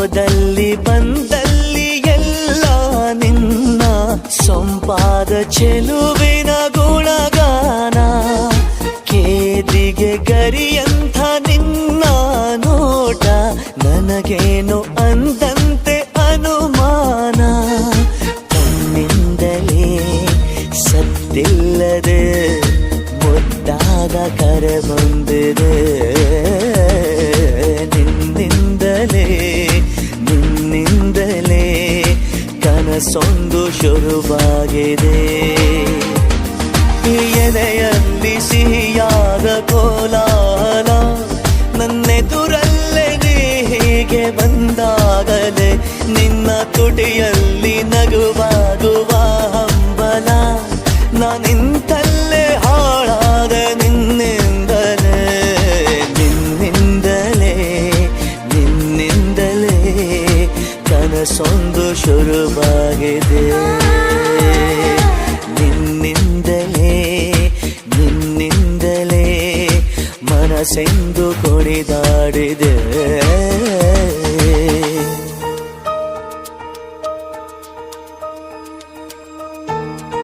ಹೋದಲ್ಲಿ ಬಂದಲ್ಲಿ ಎಲ್ಲ ನಿನ್ನ ಸೊಂಪಾದ ಚೆಲುವಿನ ಗುಣಗಾನ. ಕೇದಿಗೆ ಗರಿಯಂಥ ನಿನ್ನ ನೋಟ ನನಗೇನು ಅಂದಂತೆ ಅನುಮಾನ. ಕಣ್ಣಿಂದಲೇ ಸತ್ತಿಲ್ಲದೆ ಮುದ್ದಾದ ಕರೆ ಬಂದಿದೆ. ನಿನ್ನಿಂದಲೇ ಕನಸೊಂದು ಶುರುವಾಗಿದೆ. ಎದೆಯಲ್ಲಿ ಸಿಹಿಯಾದ ಕೋಲಾಹಲ ನನ್ನೆದುರಲ್ಲೇ ನೀ ಹೀಗೆ ಬಂದಾಗಲೇ ನಿನ್ನ ತುಟಿಯಲ್ಲಿ ನಗುವಾಗುವ ಹಂಬಲ. ನಾನಿಂತಲ್ಲೇ ಹಾಳಾದ ನಿನ್ನಿಂದಲೇ ಕನಸೊಂದು ಶುರುವಾಗಿದೆ. ನಿನ್ನಿಂದಲೇ ಮನಸ್ಸೆಂದು ಕುಣಿದಾಡಿದೆ.